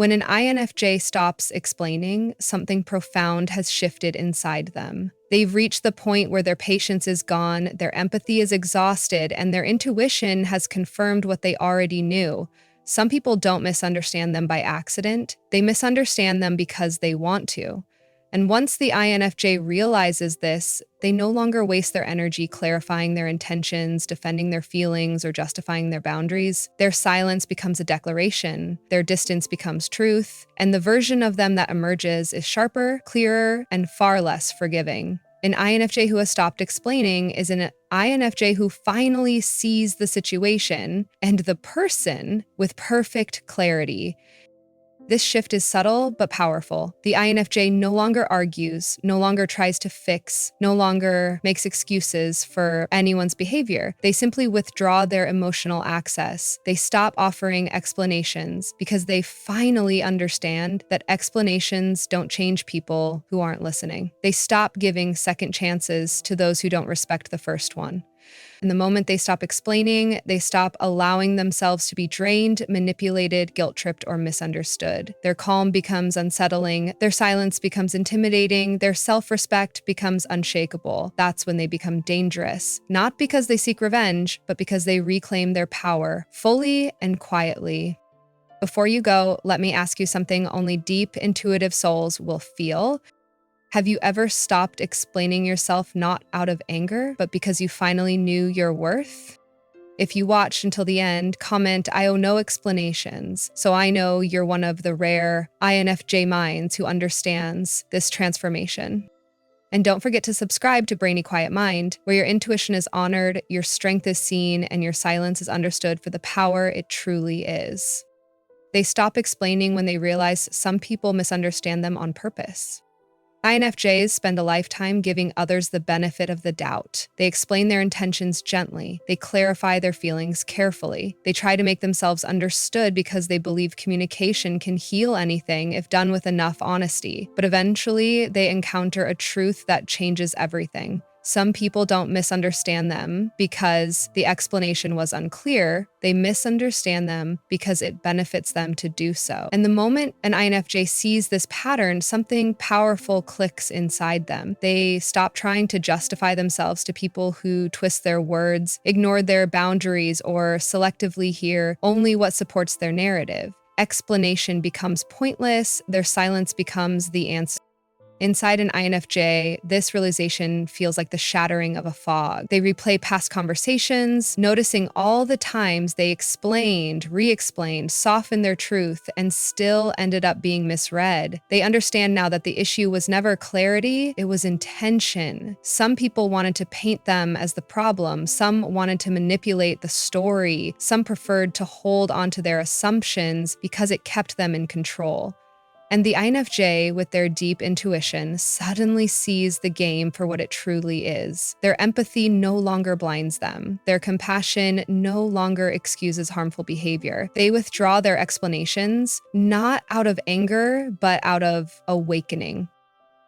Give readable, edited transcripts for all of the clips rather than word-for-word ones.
When an INFJ stops explaining, something profound has shifted inside them. They've reached the point where their patience is gone, their empathy is exhausted, and their intuition has confirmed what they already knew. Some people don't misunderstand them by accident. They misunderstand them because they want to. And once the INFJ realizes this, they no longer waste their energy clarifying their intentions, defending their feelings, or justifying their boundaries. Their silence becomes a declaration, their distance becomes truth, and the version of them that emerges is sharper, clearer, and far less forgiving. An INFJ who has stopped explaining is an INFJ who finally sees the situation and the person with perfect clarity. This shift is subtle but powerful. The INFJ no longer argues, no longer tries to fix, no longer makes excuses for anyone's behavior. They simply withdraw their emotional access. They stop offering explanations because they finally understand that explanations don't change people who aren't listening. They stop giving second chances to those who don't respect the first one. And the moment they stop explaining, they stop allowing themselves to be drained, manipulated, guilt-tripped, or misunderstood. Their calm becomes unsettling, their silence becomes intimidating, their self-respect becomes unshakable. That's when they become dangerous, not because they seek revenge, but because they reclaim their power, fully and quietly. Before you go, let me ask you something only deep, intuitive souls will feel. Have you ever stopped explaining yourself not out of anger, but because you finally knew your worth? If you watched until the end, comment, "I owe no explanations," so I know you're one of the rare INFJ minds who understands this transformation. And don't forget to subscribe to Brainy Quiet Mind, where your intuition is honored, your strength is seen, and your silence is understood for the power it truly is. They stop explaining when they realize some people misunderstand them on purpose. INFJs spend a lifetime giving others the benefit of the doubt. They explain their intentions gently. They clarify their feelings carefully. They try to make themselves understood because they believe communication can heal anything if done with enough honesty. But eventually, they encounter a truth that changes everything. Some people don't misunderstand them because the explanation was unclear. They misunderstand them because it benefits them to do so. And the moment an INFJ sees this pattern, something powerful clicks inside them. They stop trying to justify themselves to people who twist their words, ignore their boundaries, or selectively hear only what supports their narrative. Explanation becomes pointless. Their silence becomes the answer. Inside an INFJ, this realization feels like the shattering of a fog. They replay past conversations, noticing all the times they explained, re-explained, softened their truth, and still ended up being misread. They understand now that the issue was never clarity, it was intention. Some people wanted to paint them as the problem, some wanted to manipulate the story, some preferred to hold onto their assumptions because it kept them in control. And the INFJ, with their deep intuition, suddenly sees the game for what it truly is. Their empathy no longer blinds them. Their compassion no longer excuses harmful behavior. They withdraw their explanations, not out of anger, but out of awakening.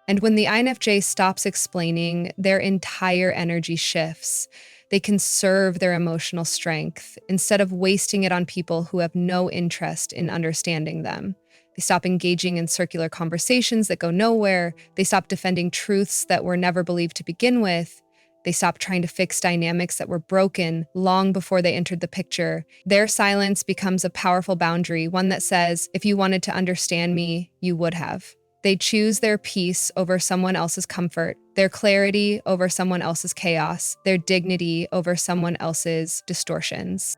And when the INFJ stops explaining, their entire energy shifts. They conserve their emotional strength instead of wasting it on people who have no interest in understanding them. They stop engaging in circular conversations that go nowhere. They stop defending truths that were never believed to begin with. They stop trying to fix dynamics that were broken long before they entered the picture. Their silence becomes a powerful boundary, one that says, if you wanted to understand me, you would have. They choose their peace over someone else's comfort, their clarity over someone else's chaos, their dignity over someone else's distortions.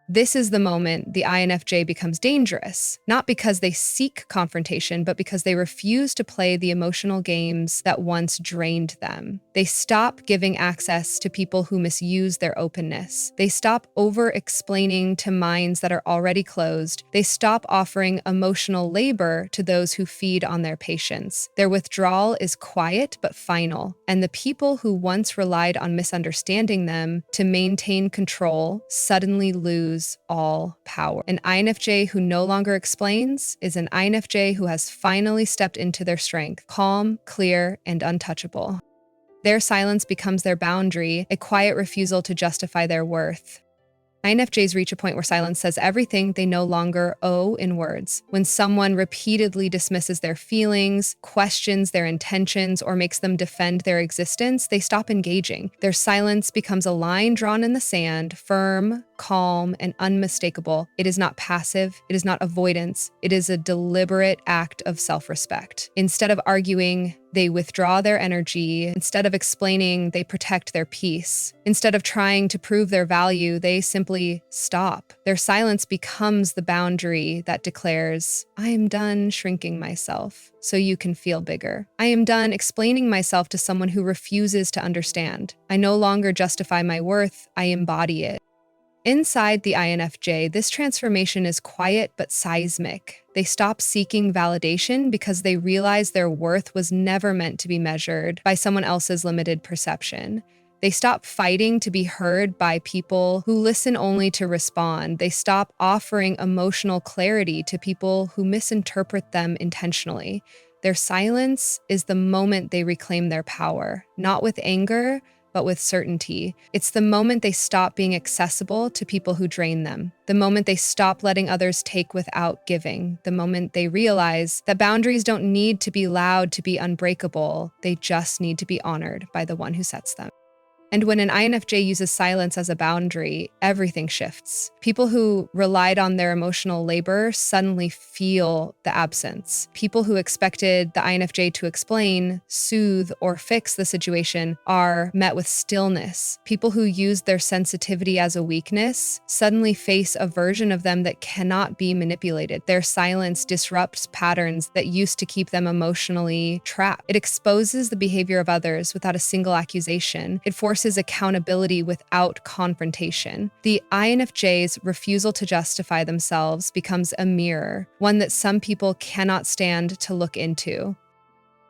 This is the moment the INFJ becomes dangerous, not because they seek confrontation, but because they refuse to play the emotional games that once drained them. They stop giving access to people who misuse their openness. They stop over-explaining to minds that are already closed. They stop offering emotional labor to those who feed on their patience. Their withdrawal is quiet but final, and the people who once relied on misunderstanding them to maintain control suddenly lose all power. An INFJ who no longer explains is an INFJ who has finally stepped into their strength, calm, clear, and untouchable. Their silence becomes their boundary, a quiet refusal to justify their worth. INFJs reach a point where silence says everything they no longer owe in words. When someone repeatedly dismisses their feelings, questions their intentions, or makes them defend their existence, they stop engaging. Their silence becomes a line drawn in the sand, firm, calm, and unmistakable. It is not passive. It is not avoidance. It is a deliberate act of self-respect. Instead of arguing, they withdraw their energy. Instead of explaining, they protect their peace. Instead of trying to prove their value, they simply stop. Their silence becomes the boundary that declares, I am done shrinking myself so you can feel bigger. I am done explaining myself to someone who refuses to understand. I no longer justify my worth. I embody it. Inside the INFJ, this transformation is quiet but seismic. They stop seeking validation because they realize their worth was never meant to be measured by someone else's limited perception. They stop fighting to be heard by people who listen only to respond. They stop offering emotional clarity to people who misinterpret them intentionally. Their silence is the moment they reclaim their power, not with anger, but with certainty. It's the moment they stop being accessible to people who drain them. The moment they stop letting others take without giving. The moment they realize that boundaries don't need to be loud to be unbreakable. They just need to be honored by the one who sets them. And when an INFJ uses silence as a boundary, everything shifts. People who relied on their emotional labor suddenly feel the absence. People who expected the INFJ to explain, soothe, or fix the situation are met with stillness. People who used their sensitivity as a weakness suddenly face a version of them that cannot be manipulated. Their silence disrupts patterns that used to keep them emotionally trapped. It exposes the behavior of others without a single accusation. It forces accountability without confrontation. The INFJ's refusal to justify themselves becomes a mirror, one that some people cannot stand to look into.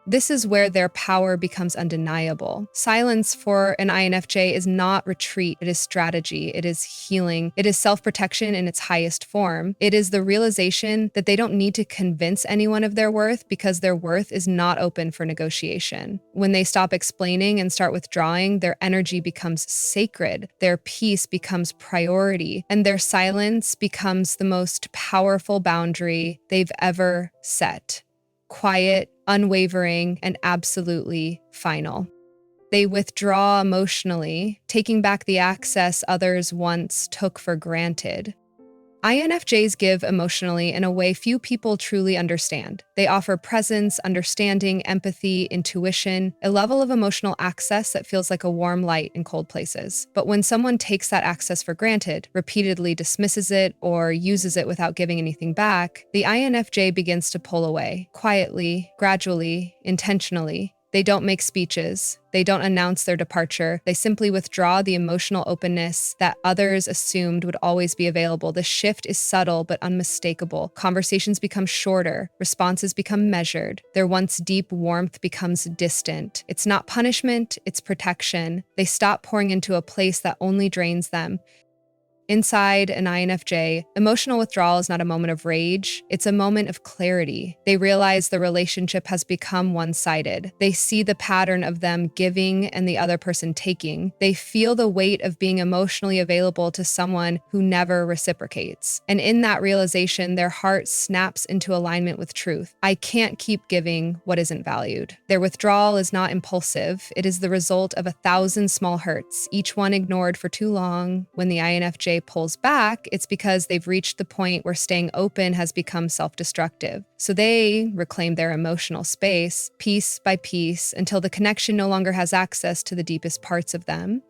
This is where their power becomes undeniable. Silence for an INFJ is not retreat, it is strategy, it is healing, it is self-protection in its highest form. It is the realization that they don't need to convince anyone of their worth because their worth is not open for negotiation. When they stop explaining and start withdrawing, their energy becomes sacred, their peace becomes priority, and their silence becomes the most powerful boundary they've ever set. Quiet, unwavering, and absolutely final. They withdraw emotionally, taking back the access others once took for granted. INFJs give emotionally in a way few people truly understand. They offer presence, understanding, empathy, intuition, a level of emotional access that feels like a warm light in cold places. But when someone takes that access for granted, repeatedly dismisses it, or uses it without giving anything back, the INFJ begins to pull away, quietly, gradually, intentionally. They don't make speeches. They don't announce their departure. They simply withdraw the emotional openness that others assumed would always be available. The shift is subtle but unmistakable. Conversations become shorter. Responses become measured. Their once deep warmth becomes distant. It's not punishment, it's protection. They stop pouring into a place that only drains them. Inside an INFJ, emotional withdrawal is not a moment of rage, it's a moment of clarity. They realize the relationship has become one-sided. They see the pattern of them giving and the other person taking. They feel the weight of being emotionally available to someone who never reciprocates. And in that realization, their heart snaps into alignment with truth. I can't keep giving what isn't valued. Their withdrawal is not impulsive. It is the result of 1,000 small hurts, each one ignored for too long. When the INFJ pulls back, it's because they've reached the point where staying open has become self-destructive. So they reclaim their emotional space, piece by piece, until the connection no longer has access to the deepest parts of them.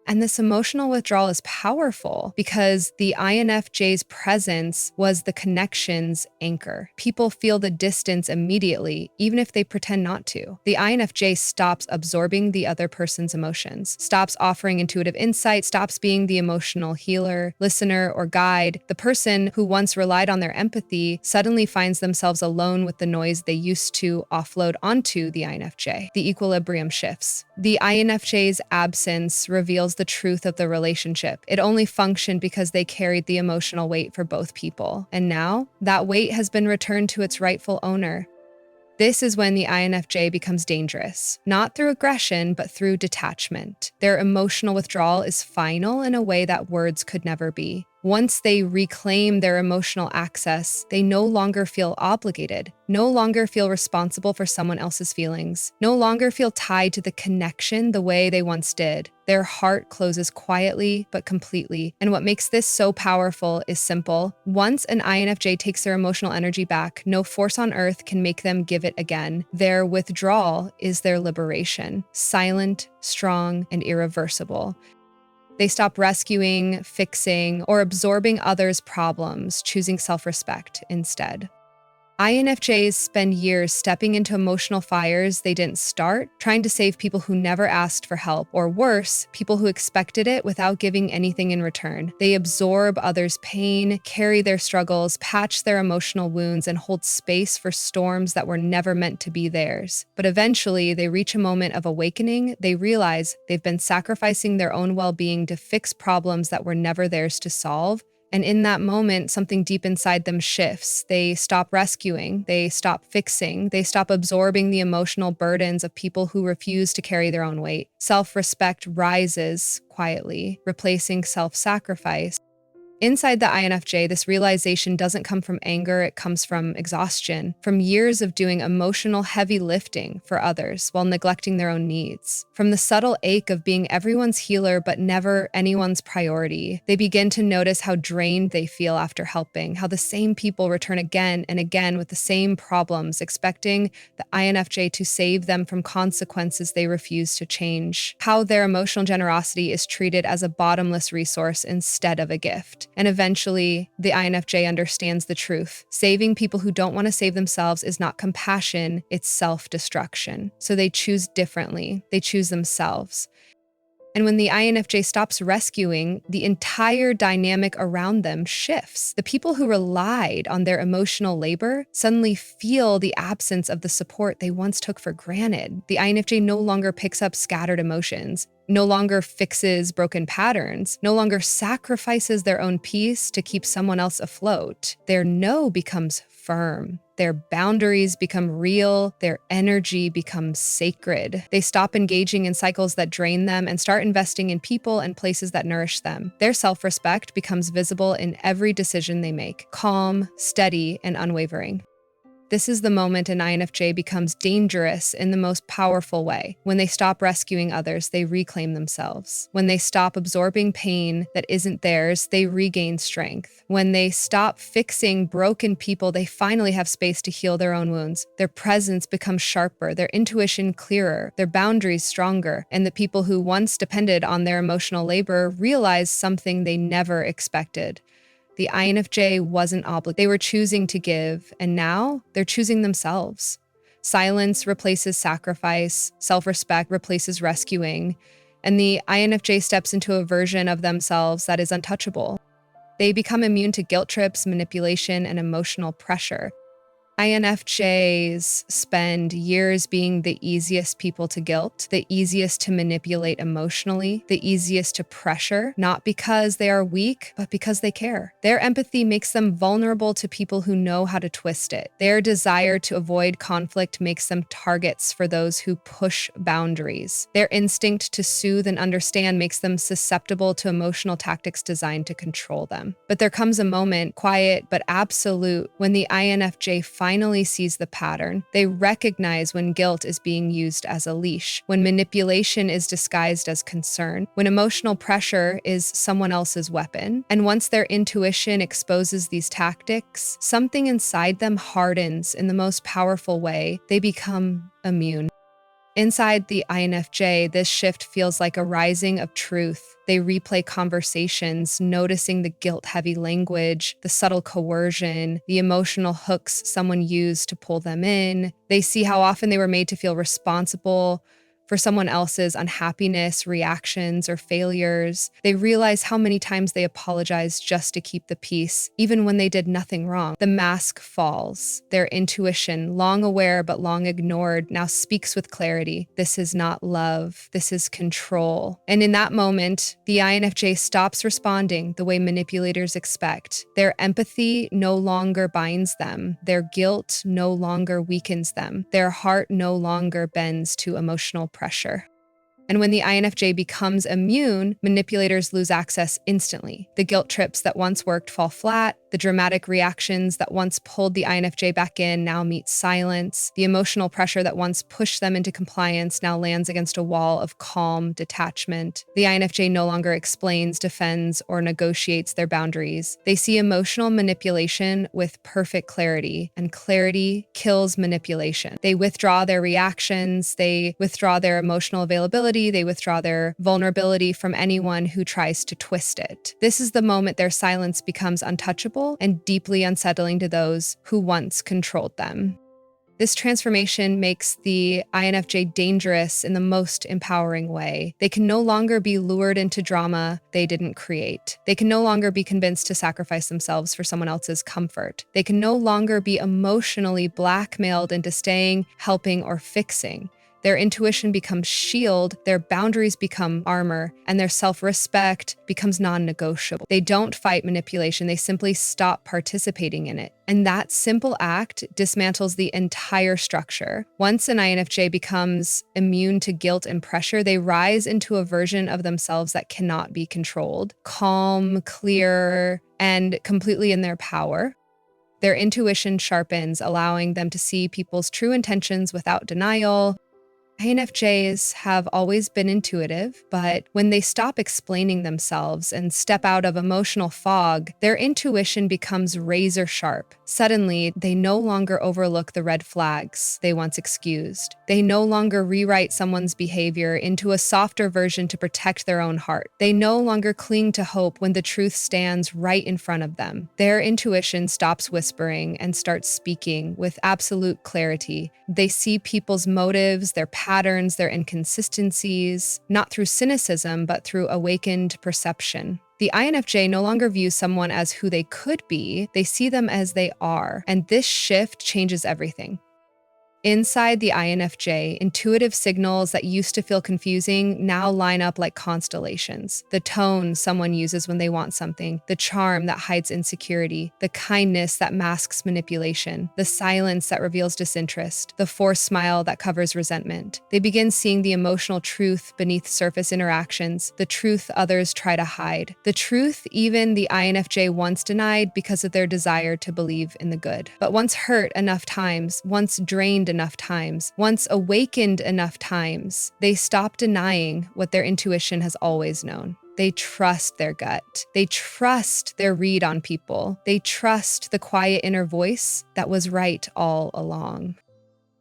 And this emotional withdrawal is powerful because the INFJ's presence was the connection's anchor. People feel the distance immediately, even if they pretend not to. The INFJ stops absorbing the other person's emotions, stops offering intuitive insight, stops being the emotional healer, listener, or guide. The person who once relied on their empathy suddenly finds themselves alone with the noise they used to offload onto the INFJ. The equilibrium shifts. The INFJ's absence reveals the truth of the relationship. It only functioned because they carried the emotional weight for both people. And now, that weight has been returned to its rightful owner. This is when the INFJ becomes dangerous, not through aggression, but through detachment. Their emotional withdrawal is final in a way that words could never be. Once they reclaim their emotional access, they no longer feel obligated, no longer feel responsible for someone else's feelings, no longer feel tied to the connection the way they once did. Their heart closes quietly but completely. And what makes this so powerful is simple. Once an INFJ takes their emotional energy back, no force on earth can make them give it again. Their withdrawal is their liberation, silent, strong, and irreversible. They stop rescuing, fixing, or absorbing others' problems, choosing self-respect instead. INFJs spend years stepping into emotional fires they didn't start, trying to save people who never asked for help, or worse, people who expected it without giving anything in return. They absorb others' pain, carry their struggles, patch their emotional wounds, and hold space for storms that were never meant to be theirs. But eventually, they reach a moment of awakening. They realize they've been sacrificing their own well-being to fix problems that were never theirs to solve. And in that moment, something deep inside them shifts. They stop rescuing, they stop fixing, they stop absorbing the emotional burdens of people who refuse to carry their own weight. Self-respect rises quietly, replacing self-sacrifice. Inside the INFJ, this realization doesn't come from anger, it comes from exhaustion, from years of doing emotional heavy lifting for others while neglecting their own needs, from the subtle ache of being everyone's healer but never anyone's priority. They begin to notice how drained they feel after helping, how the same people return again and again with the same problems, expecting the INFJ to save them from consequences they refuse to change, how their emotional generosity is treated as a bottomless resource instead of a gift. And eventually, the INFJ understands the truth. Saving people who don't want to save themselves is not compassion, it's self-destruction. So they choose differently. They choose themselves. And when the INFJ stops rescuing, the entire dynamic around them shifts. The people who relied on their emotional labor suddenly feel the absence of the support they once took for granted. The INFJ no longer picks up scattered emotions, no longer fixes broken patterns, no longer sacrifices their own peace to keep someone else afloat. Their no becomes firm. Their boundaries become real, their energy becomes sacred. They stop engaging in cycles that drain them and start investing in people and places that nourish them. Their self-respect becomes visible in every decision they make, calm, steady, and unwavering. This is the moment an INFJ becomes dangerous in the most powerful way. When they stop rescuing others, they reclaim themselves. When they stop absorbing pain that isn't theirs, they regain strength. When they stop fixing broken people, they finally have space to heal their own wounds. Their presence becomes sharper, their intuition clearer, their boundaries stronger, and the people who once depended on their emotional labor realize something they never expected. The INFJ wasn't obligated. They were choosing to give, and now they're choosing themselves. Silence replaces sacrifice, self-respect replaces rescuing, and the INFJ steps into a version of themselves that is untouchable. They become immune to guilt trips, manipulation, and emotional pressure. INFJs spend years being the easiest people to guilt, the easiest to manipulate emotionally, the easiest to pressure, not because they are weak, but because they care. Their empathy makes them vulnerable to people who know how to twist it. Their desire to avoid conflict makes them targets for those who push boundaries. Their instinct to soothe and understand makes them susceptible to emotional tactics designed to control them. But there comes a moment, quiet but absolute, when the INFJ finally sees the pattern. They recognize when guilt is being used as a leash, when manipulation is disguised as concern, when emotional pressure is someone else's weapon. And once their intuition exposes these tactics, something inside them hardens in the most powerful way. They become immune. Inside the INFJ, this shift feels like a rising of truth. They replay conversations, noticing the guilt-heavy language, the subtle coercion, the emotional hooks someone used to pull them in. They see how often they were made to feel responsible for someone else's unhappiness, reactions, or failures. They realize how many times they apologized just to keep the peace, even when they did nothing wrong. The mask falls. Their intuition, long aware but long ignored, now speaks with clarity. This is not love. This is control. And in that moment, the INFJ stops responding the way manipulators expect. Their empathy no longer binds them. Their guilt no longer weakens them. Their heart no longer bends to emotional pressure. And when the INFJ becomes immune, manipulators lose access instantly. The guilt trips that once worked fall flat. The dramatic reactions that once pulled the INFJ back in now meet silence. The emotional pressure that once pushed them into compliance now lands against a wall of calm detachment. The INFJ no longer explains, defends, or negotiates their boundaries. They see emotional manipulation with perfect clarity, and clarity kills manipulation. They withdraw their reactions, they withdraw their emotional availability, they withdraw their vulnerability from anyone who tries to twist it. This is the moment their silence becomes untouchable and deeply unsettling to those who once controlled them. This transformation makes the INFJ dangerous in the most empowering way. They can no longer be lured into drama they didn't create. They can no longer be convinced to sacrifice themselves for someone else's comfort. They can no longer be emotionally blackmailed into staying, helping, or fixing. Their intuition becomes shield, their boundaries become armor, and their self-respect becomes non-negotiable. They don't fight manipulation, they simply stop participating in it. And that simple act dismantles the entire structure. Once an INFJ becomes immune to guilt and pressure, they rise into a version of themselves that cannot be controlled, calm, clear, and completely in their power. Their intuition sharpens, allowing them to see people's true intentions without denial. INFJs have always been intuitive, but when they stop explaining themselves and step out of emotional fog, their intuition becomes razor sharp. Suddenly, they no longer overlook the red flags they once excused. They no longer rewrite someone's behavior into a softer version to protect their own heart. They no longer cling to hope when the truth stands right in front of them. Their intuition stops whispering and starts speaking with absolute clarity. They see people's motives, their patterns, their inconsistencies, not through cynicism, but through awakened perception. The INFJ no longer views someone as who they could be, they see them as they are, and this shift changes everything. Inside the INFJ, intuitive signals that used to feel confusing now line up like constellations. The tone someone uses when they want something, the charm that hides insecurity, the kindness that masks manipulation, the silence that reveals disinterest, the forced smile that covers resentment. They begin seeing the emotional truth beneath surface interactions, the truth others try to hide, the truth even the INFJ once denied because of their desire to believe in the good. But once hurt enough times, once drained enough times, once awakened enough times, they stop denying what their intuition has always known. They trust their gut. They trust their read on people. They trust the quiet inner voice that was right all along.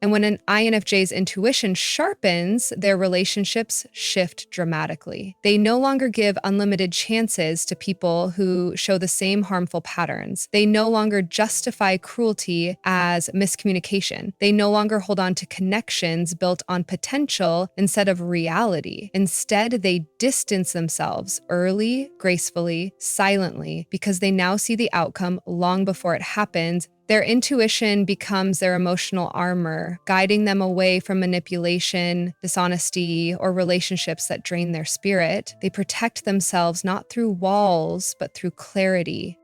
And when an INFJ's intuition sharpens, their relationships shift dramatically. They no longer give unlimited chances to people who show the same harmful patterns. They no longer justify cruelty as miscommunication. They no longer hold on to connections built on potential instead of reality. Instead, they distance themselves early, gracefully, silently, because they now see the outcome long before it happens. Their intuition becomes their emotional armor, guiding them away from manipulation, dishonesty, or relationships that drain their spirit. They protect themselves not through walls, but through clarity.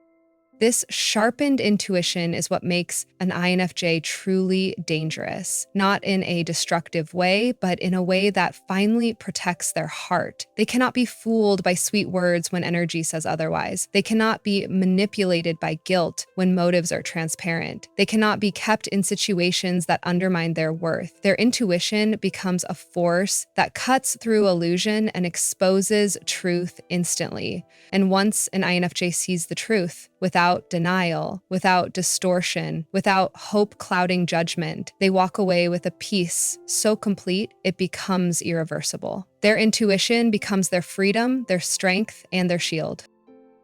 This sharpened intuition is what makes an INFJ truly dangerous, not in a destructive way, but in a way that finally protects their heart. They cannot be fooled by sweet words when energy says otherwise. They cannot be manipulated by guilt when motives are transparent. They cannot be kept in situations that undermine their worth. Their intuition becomes a force that cuts through illusion and exposes truth instantly. And once an INFJ sees the truth, without denial, without distortion, without hope clouding judgment, they walk away with a peace so complete it becomes irreversible. Their intuition becomes their freedom, their strength, and their shield.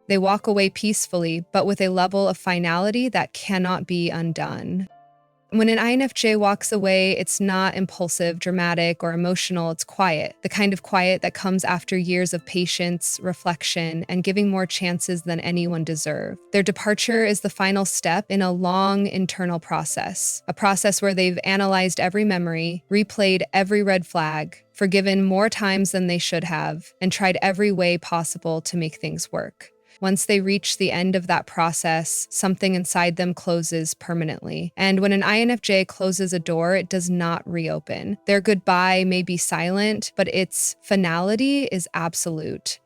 They walk away peacefully, but with a level of finality that cannot be undone. When an INFJ walks away, it's not impulsive, dramatic, or emotional. It's quiet, the kind of quiet that comes after years of patience, reflection, and giving more chances than anyone deserved. Their departure is the final step in a long internal process, a process where they've analyzed every memory, replayed every red flag, forgiven more times than they should have, and tried every way possible to make things work. Once they reach the end of that process, something inside them closes permanently. And when an INFJ closes a door, it does not reopen. Their goodbye may be silent, but its finality is absolute.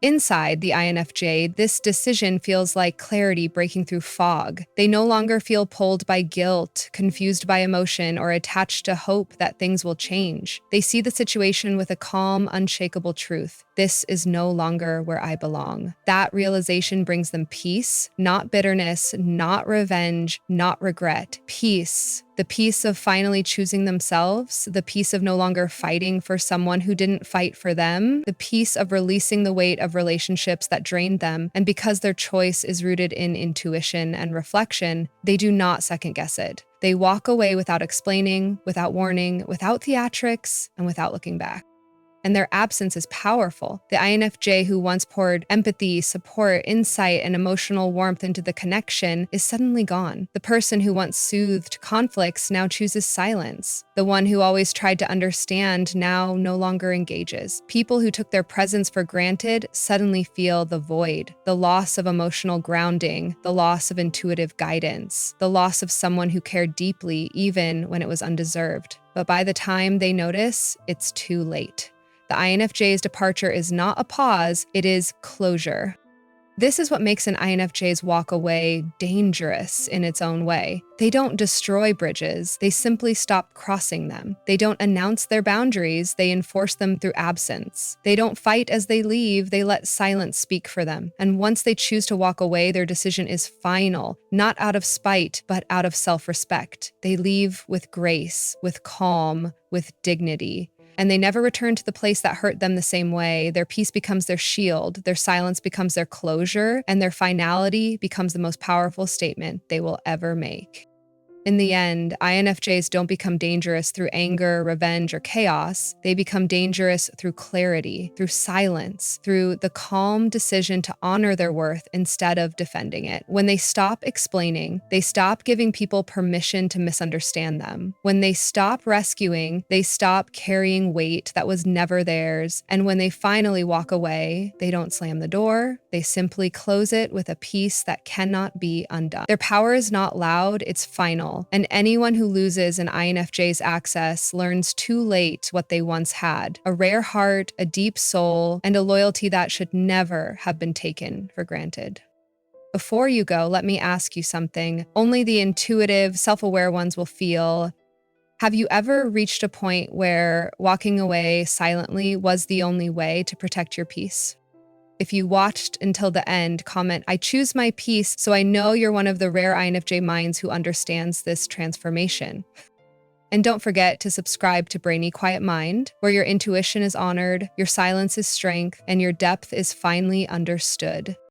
Inside the INFJ, this decision feels like clarity breaking through fog. They no longer feel pulled by guilt, confused by emotion, or attached to hope that things will change. They see the situation with a calm, unshakable truth. This is no longer where I belong. That realization brings them peace, not bitterness, not revenge, not regret. Peace. The peace of finally choosing themselves, the peace of no longer fighting for someone who didn't fight for them, the peace of releasing the weight of relationships that drained them. And because their choice is rooted in intuition and reflection, they do not second guess it. They walk away without explaining, without warning, without theatrics, and without looking back. And their absence is powerful. The INFJ who once poured empathy, support, insight, and emotional warmth into the connection is suddenly gone. The person who once soothed conflicts now chooses silence. The one who always tried to understand now no longer engages. People who took their presence for granted suddenly feel the void, the loss of emotional grounding, the loss of intuitive guidance, the loss of someone who cared deeply even when it was undeserved. But by the time they notice, it's too late. The INFJ's departure is not a pause, it is closure. This is what makes an INFJ's walk away dangerous in its own way. They don't destroy bridges, they simply stop crossing them. They don't announce their boundaries, they enforce them through absence. They don't fight as they leave, they let silence speak for them. And once they choose to walk away, their decision is final, not out of spite, but out of self-respect. They leave with grace, with calm, with dignity. And they never return to the place that hurt them the same way. Their peace becomes their shield, their silence becomes their closure, and their finality becomes the most powerful statement they will ever make. In the end, INFJs don't become dangerous through anger, revenge, or chaos. They become dangerous through clarity, through silence, through the calm decision to honor their worth instead of defending it. When they stop explaining, they stop giving people permission to misunderstand them. When they stop rescuing, they stop carrying weight that was never theirs. And when they finally walk away, they don't slam the door. They simply close it with a peace that cannot be undone. Their power is not loud, it's final. And anyone who loses an INFJ's access learns too late what they once had: a rare heart, a deep soul, and a loyalty that should never have been taken for granted. Before you go, let me ask you something only the intuitive, self-aware ones will feel. Have you ever reached a point where walking away silently was the only way to protect your peace? If you watched until the end, comment, "I choose my peace," so I know you're one of the rare INFJ minds who understands this transformation. And don't forget to subscribe to Brainy Quiet Mind, where your intuition is honored, your silence is strength, and your depth is finally understood.